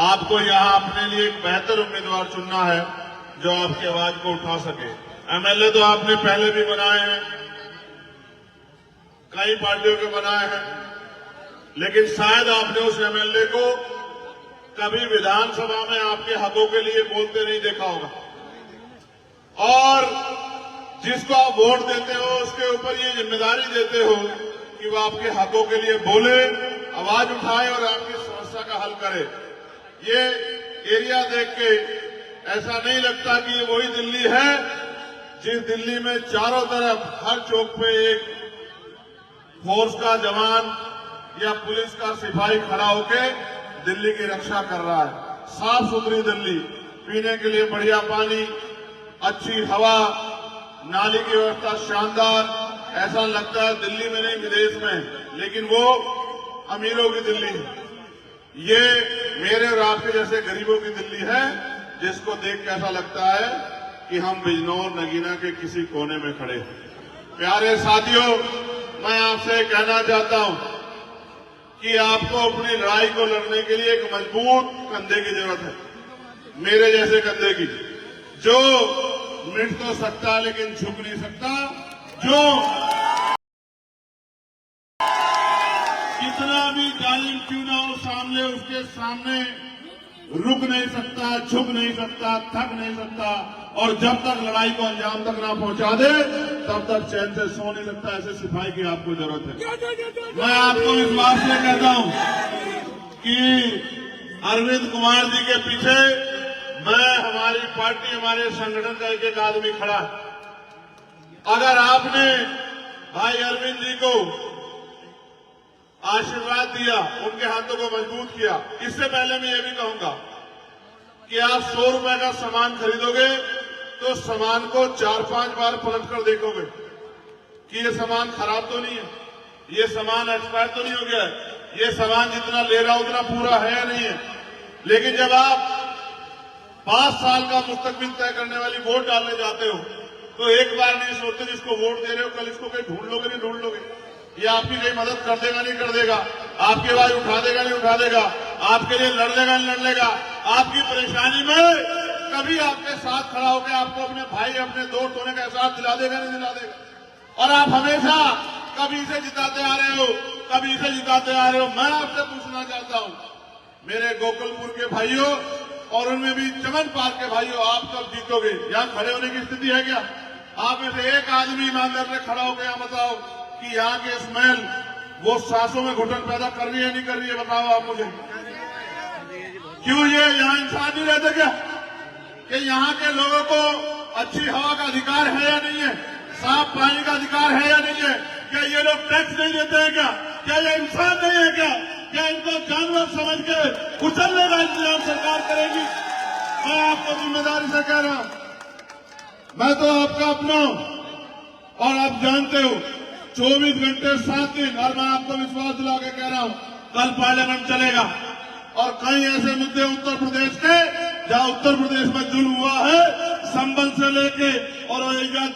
आपको यहाँ अपने लिए एक बेहतर उम्मीदवार चुनना है जो आपकी आवाज को उठा सके। एमएलए तो आपने पहले भी बनाए हैं, कई पार्टियों के बनाए हैं, लेकिन शायद आपने उस एमएलए को कभी विधानसभा में आपके हकों के लिए बोलते नहीं देखा होगा। और जिसको आप वोट देते हो उसके ऊपर ये जिम्मेदारी देते हो कि वो आपके हकों के लिए बोले, आवाज उठाए और आपकी समस्या का हल करे। ये एरिया देख के ऐसा नहीं लगता कि ये वही दिल्ली है जिस दिल्ली में चारों तरफ हर चौक पे एक फोर्स का जवान या पुलिस का सिपाही खड़ा होके दिल्ली की रक्षा कर रहा है। साफ सुथरी दिल्ली, पीने के लिए बढ़िया पानी, अच्छी हवा, नाली की व्यवस्था शानदार। ऐसा लगता है दिल्ली में नहीं विदेश में, लेकिन वो अमीरों की दिल्ली है। ये मेरे और आपके जैसे गरीबों की दिल्ली है जिसको देख के ऐसा लगता है कि हम बिजनौर नगीना के किसी कोने में खड़े हैं। प्यारे साथियों, मैं आपसे कहना चाहता हूं कि आपको अपनी लड़ाई को लड़ने के लिए एक मजबूत कंधे की जरूरत है, मेरे जैसे कंधे की, जो मिट तो सकता है लेकिन झुक नहीं सकता, जो कितना भी जालिम क्यों ना हो सामने, उसके सामने रुक नहीं सकता, झुक नहीं सकता, थक नहीं सकता, और जब तक लड़ाई को अंजाम तक ना पहुंचा दे तब तक चैन से सो नहीं सकता। ऐसे सिपाही की आपको जरूरत है। मैं आपको इस बात से कहता हूं कि अरविंद कुमार जी के पीछे मैं, हमारी पार्टी, हमारे संगठन का एक एक आदमी खड़ा है। अगर आपने भाई अरविंद जी को आशीर्वाद दिया, उनके हाथों को मजबूत किया, इससे पहले मैं ये भी कहूंगा कि आप 100 रुपए का सामान खरीदोगे तो सामान को 4-5 बार पलट कर देखोगे कि ये सामान खराब तो नहीं है, ये सामान एक्सपायर तो नहीं हो गया है, ये सामान जितना ले रहा उतना पूरा है या नहीं है। लेकिन जब आप 5 साल का मुस्तकबिल तय करने वाली वोट डालने जाते हो तो एक बार नहीं सोचते जिसको वोट दे रहे हो कल इसको कहीं ढूंढ लोगे नहीं ढूंढ लोगे, ये आपकी कहीं मदद कर देगा नहीं कर देगा, आपकी आवाज उठा देगा नहीं उठा देगा, आपके लिए लड़ लेगा नहीं लड़ लेगा, आपकी परेशानी में कभी आपके साथ खड़ा होकर आपको अपने भाई अपने दोस्त होने का एहसास दिला देगा नहीं दिला देगा। और आप हमेशा कभी इसे जिताते आ रहे हो, कभी इसे जिताते आ रहे हो। मैं आपसे पूछना चाहता हूं मेरे गोकुलपुर के भाइयों और उनमें भी चमन पार्क के भाइयों, आप कब जीतोगे? यहां खड़े होने की स्थिति है क्या? आप में से एक आदमी ईमानदार से खड़ा होकर यहां बताओ कि यहाँ के स्मेल वो सांसों में घुटन पैदा कर रही है नहीं कर रही है? बताओ आप मुझे। क्यों ये यहाँ इंसान नहीं रहते क्या? कि यहाँ के लोगों को अच्छी हवा का अधिकार है या नहीं है? साफ पानी का अधिकार है या नहीं है? क्या ये लोग टैक्स नहीं देते हैं क्या? क्या ये इंसान नहीं है क्या? क्या इनको जानवर समझ के कुचलने का इंतजाम सरकार करेगी? मैं आपको जिम्मेदारी से कह रहा हूं, मैं तो आपका अपना हूं और आप जानते हो 24 घंटे 7 दिन, और मैं आपको विश्वास दिला के कह रहा हूं कल पार्लियामेंट चलेगा। और कई ऐसे मुद्दे उत्तर प्रदेश के जहां उत्तर प्रदेश में जुल्म हुआ है, संबल से लेके और अयोध्या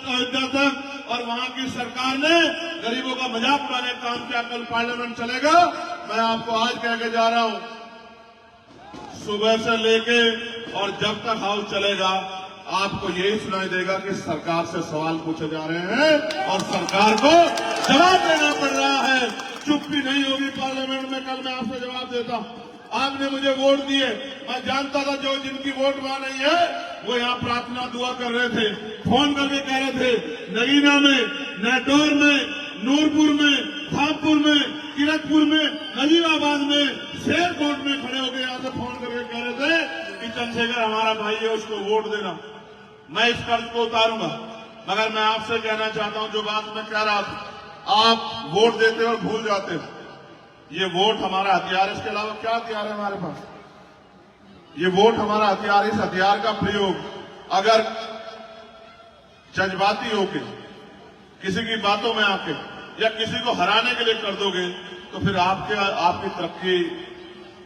तक, और वहां की सरकार ने गरीबों का मजाक उड़ाने का काम किया। कल पार्लियामेंट चलेगा। मैं आपको आज कह के जा रहा हूं, सुबह से लेके और जब तक हाउस चलेगा आपको यही सुनाई देगा कि सरकार से सवाल पूछे जा रहे हैं और सरकार को जवाब देना पड़ रहा है। चुप्पी नहीं होगी पार्लियामेंट में। कल मैं आपसे जवाब देता हूं। आपने मुझे वोट दिए, मैं जानता था जो जिनकी वोट वहां नहीं है वो यहाँ प्रार्थना दुआ कर रहे थे, फोन करके कह रहे थे नगीना में, नेटौर में, नूरपुर में, धामपुर में, किरतपुर में, नजीबाबाद में, शेरकोट में खड़े होकर यहाँ से फोन करके कह रहे थे कि चंद्रशेखर हमारा भाई है, उसको वोट देना। मैं इस कर्ज को उतारूंगा। मगर मैं आपसे कहना चाहता हूं, जो बात मैं कह रहा था, आप वोट देते और भूल जाते हो। ये वोट हमारा हथियार, इसके अलावा क्या हथियार है हमारे पास? ये वोट हमारा हथियार। इस हथियार का प्रयोग अगर जज्बाती होके किसी की बातों में आके या किसी को हराने के लिए कर दोगे तो फिर आपकी तरक्की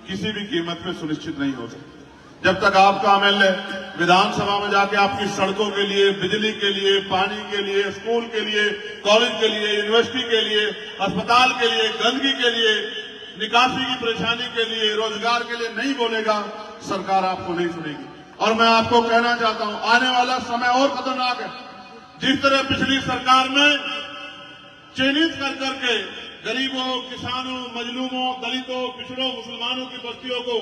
किसी भी कीमत पे सुनिश्चित नहीं हो सकती। जब तक आपका एमएलए विधानसभा में जाके आपकी सड़कों के लिए, बिजली के लिए, पानी के लिए, स्कूल के लिए, कॉलेज के लिए, यूनिवर्सिटी के लिए, अस्पताल के लिए, गंदगी के लिए, निकासी की परेशानी के लिए, रोजगार के लिए नहीं बोलेगा, सरकार आपको नहीं सुनेगी। और मैं आपको कहना चाहता हूं, आने वाला समय और खतरनाक है। जिस तरह पिछली सरकार में चिन्हित कर करके गरीबों, किसानों, मजलूमों, दलितों, पिछड़ों, मुसलमानों की बस्तियों को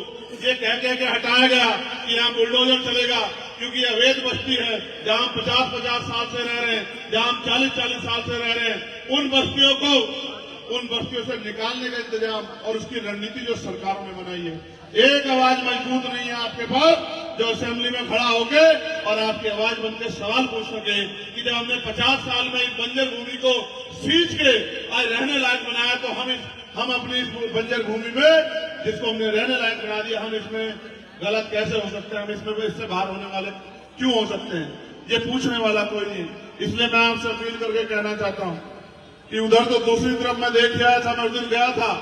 ये कह के हटाया गया कि यहाँ बुलडोजर चलेगा, क्योंकि ये अवैध बस्ती है जहां हम 50-50 साल से रह रहे हैं, जहां हम 40-40 साल से रह रहे हैं। उन बस्तियों से निकालने का इंतजाम और उसकी रणनीति जो सरकारों ने बनाई है, एक आवाज मजबूत नहीं है आपके पास जो असेंबली में खड़ा होके और आपकी आवाज बनकर सवाल पूछ सके कि जब हमने 50 साल में इस बंजर भूमि को सींच के आज रहने लायक बनाया, तो हम अपनी इस बंजर भूमि में जिसको हमने रहने लायक बना दिया, हम इसमें गलत कैसे हो सकते हैं, हम इससे बाहर होने वाले क्यों हो सकते हैं, ये पूछने वाला कोई नहीं। इसलिए मैं आपसे अपील करके कहना चाहता हूं कि उधर तो दूसरी तरफ मैं देख आया था, मैं उस दिन गया था,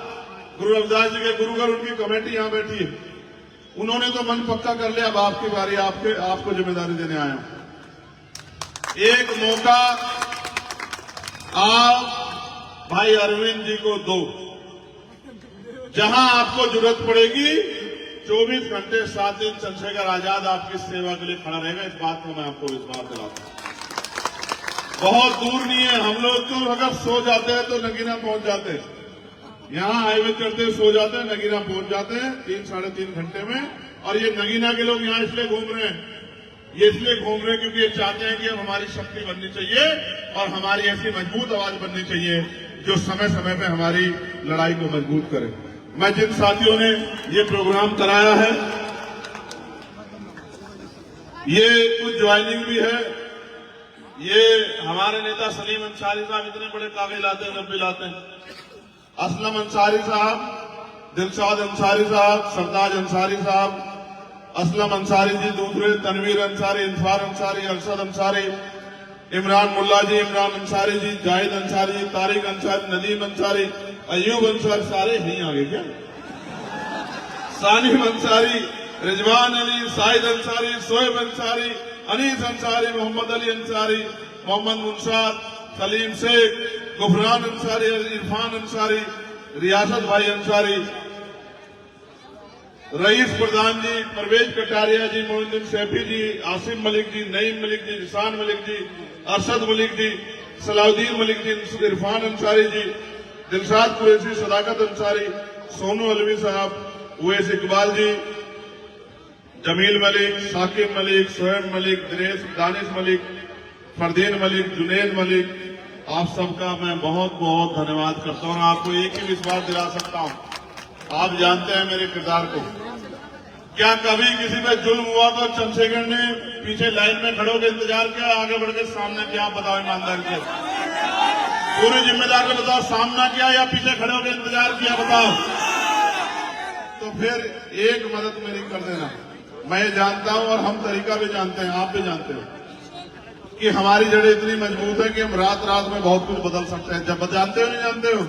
गुरु रविदास जी के गुरुघर, उनकी कमेटी यहां बैठी है, उन्होंने तो मन पक्का कर लिया, अब आपकी बारी, आपको जिम्मेदारी देने आया हूं। एक मौका आप भाई अरविंद जी को दो, जहां आपको जरूरत पड़ेगी 24 घंटे 7 दिन चंद्रशेखर आजाद आपकी सेवा के लिए खड़ा रहेगा। इस बात को मैं आपको विश्वास दिलाता हूं। बहुत दूर नहीं है, हम लोग तो अगर सो जाते हैं तो नगीना पहुंच जाते हैं, यहां हाईवे चढ़ते सो जाते हैं, नगीना पहुंच जाते हैं 3-3.5 घंटे में। और ये नगीना के लोग यहां इसलिए घूम रहे हैं, ये इसलिए घूम रहे हैं क्योंकि ये चाहते हैं कि अब हमारी शक्ति बननी चाहिए और हमारी ऐसी मजबूत आवाज बननी चाहिए जो समय समय पे हमारी लड़ाई को मजबूत करे। मैं जिन साथियों ने ये प्रोग्राम कराया है, ये कुछ ज्वाइनिंग भी है, ये हमारे नेता सलीम अंसारी साहब इतने बड़े कागज लाते हैं, रब्बी लाते हैं, असलम अंसारी साहब, दिलशाद अंसारी साहब, सरताज अंसारी साहब, असलम अंसारी जी दूसरे, तनवीर अंसारी, इंसार अंसारी, अरशद अंसारी, इमरान मुल्ला जी, इमरान अंसारी जी, जाहिद अंसारी जी, तारिक अंसारी, नदीम अंसारी, अयूब अंसारी, सारे यहीं आ गए क्या, सानिम अंसारी, रिजवान अली, साहिद अंसारी, सोएब अंसारी, अनीस अंसारी, मोहम्मद अली अंसारी, मोहम्मद मुंसार, सलीम शेख, गुफरान अंसारी, इरफान अंसारी, रियासत भाई अंसारी, रईस प्रधान जी, परवेज कटारिया जी, मोइनुद्दीन सैफी जी, आसिम मलिक जी, नईम मलिक जी, निशान मलिक जी, अरशद मलिक जी, सलाउद्दीन मलिक जी, इरफान अंसारी जी, दिलशाद कुरैशी, सदाकत अंसारी, सोनू अलवी साहब, उवैस इकबाल जी, जमील मलिक, साकिब मलिक, सोहेब मलिक, दानिश मलिक, फरदीन मलिक, जुनैद मलिक, आप सबका मैं बहुत बहुत धन्यवाद करता हूं। आपको एक ही विश्वास दिला सकता हूं, आप जानते हैं मेरे किरदार को, क्या कभी किसी पे जुल्म हुआ तो चंद्रशेखर ने पीछे लाइन में खड़े होकर इंतजार किया, आगे बढ़ के सामने क्या, बताओ ईमानदारी से, पूरी जिम्मेदारी से बताओ, सामना किया या पीछे खड़े होकर इंतजार किया, बताओ। तो फिर एक मदद मेरी कर देना, मैं जानता हूं और हम तरीका भी जानते हैं, आप भी जानते हो कि हमारी जड़ें इतनी मजबूत है कि हम रात रात में बहुत कुछ बदल सकते हैं, जब जानते हो नहीं जानते हो।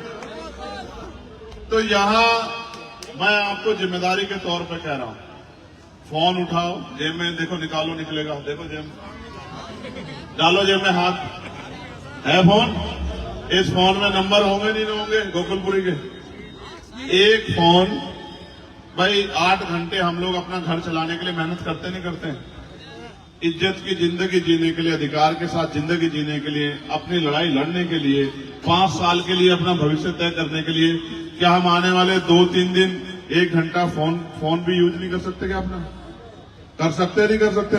तो यहां मैं आपको जिम्मेदारी के तौर पे कह रहा हूं, फोन उठाओ, जेब में देखो, निकालो, निकलेगा, देखो जेब में डालो, जेब में हाथ है, फोन, इस फोन में नंबर होंगे नहीं होंगे गोकुलपुरी के, एक फोन भाई 8 घंटे हम लोग अपना घर चलाने के लिए मेहनत करते नहीं करते हैं, इज्जत की जिंदगी जीने के लिए, अधिकार के साथ जिंदगी जीने के लिए, अपनी लड़ाई लड़ने के लिए, 5 साल के लिए अपना भविष्य तय करने के लिए, क्या हम आने वाले 2-3 दिन 1 घंटा फोन भी यूज नहीं कर सकते? क्या अपना कर सकते नहीं कर सकते?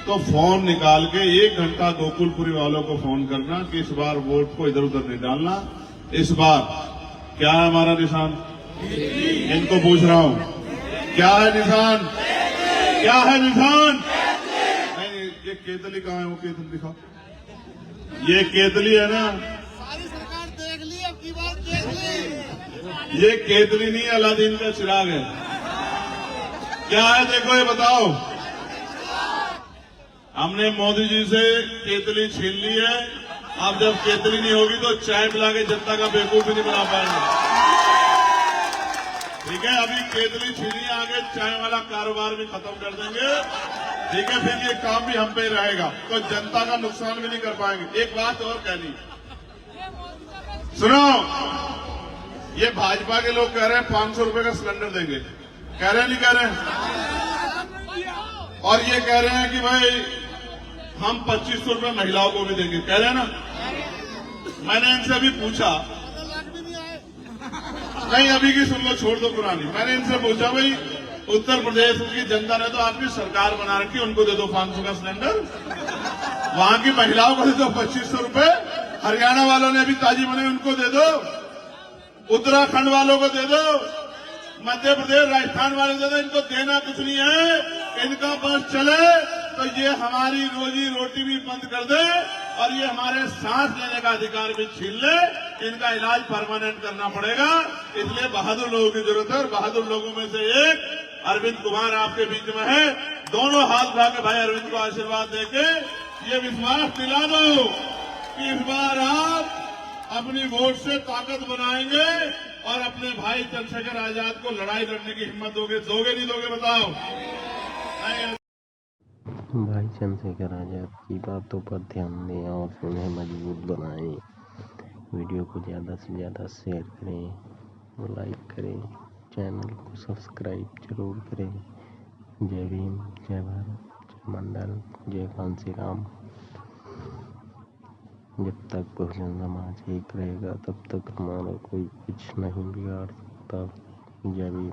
तो फोन निकाल के 1 घंटा गोकुलपुरी वालों को फोन करना कि इस बार वोट को इधर उधर नहीं डालना, इस बार क्या है हमारा निशान, इनको पूछ रहा हूं, क्या है निशान, क्या है निशान? नहीं, ये केतली कहां है, वो केतली दिखाओ, ये केतली है ना, सारी सरकार देख ली, अब की बात देख ली, ये केतली नहीं, अलादीन का चिराग है। क्या है देखो, ये बताओ। हमने मोदी जी से केतली छीन ली है, अब जब केतली नहीं होगी तो चाय पिला के जनता का बेवकूफ भी नहीं बना पाएंगे। ठीक है, अभी केतली छीनी, आगे चाय वाला कारोबार भी खत्म कर देंगे। ठीक है, फिर ये काम भी हम पे ही रहेगा, तो जनता का नुकसान भी नहीं कर पाएंगे। एक बात और कहनी, सुनो, ये भाजपा के लोग कह रहे हैं 500 रुपए का सिलेंडर देंगे, कह रहे हैं नहीं कह रहे हैं? और ये कह रहे हैं कि भाई हम 2500 रुपए महिलाओं को भी देंगे, कह रहे हैं ना। मैंने इनसे अभी पूछा, नहीं अभी की सुन लो, छोड़ दो पुरानी। मैंने इनसे पूछा भाई उत्तर प्रदेश की जनता ने तो आपकी सरकार बना रखी, उनको दे दो 500 का सिलेंडर, वहां की महिलाओं को दे दो 2500 रुपए, हरियाणा वालों ने अभी ताजी बने उनको दे दो, उत्तराखंड वालों को दे दो, मध्य प्रदेश राजस्थान वाले दे दो। इनको देना कुछ नहीं है, इनका बस चले तो ये हमारी रोजी रोटी भी बंद कर दे और ये हमारे सांस लेने का अधिकार भी छीन ले। इनका इलाज परमानेंट करना पड़ेगा, इसलिए बहादुर लोगों की जरूरत है। और बहादुर लोगों में से एक अरविंद कुमार आपके बीच में है। दोनों हाथ उठा के भाई अरविंद को आशीर्वाद देके ये विश्वास दिला दो कि इस बार आप अपनी वोट से ताकत बनाएंगे और अपने भाई चंद्रशेखर आजाद को लड़ाई लड़ने की हिम्मत दोगे, नहीं दोगे बताओ? भाई चंद्रशेखर आजाद की बातों पर ध्यान दें और उन्हें मजबूत बनाएं। वीडियो को ज़्यादा से ज़्यादा शेयर करें, लाइक करें, चैनल को सब्सक्राइब जरूर करें। जय भीम, जय भारत, जय मंडल, जय कांसी राम। जब तक बहुजन समाज एक रहेगा तब तक हमारा कोई कुछ नहीं बिगाड़ सकता। जय भीम।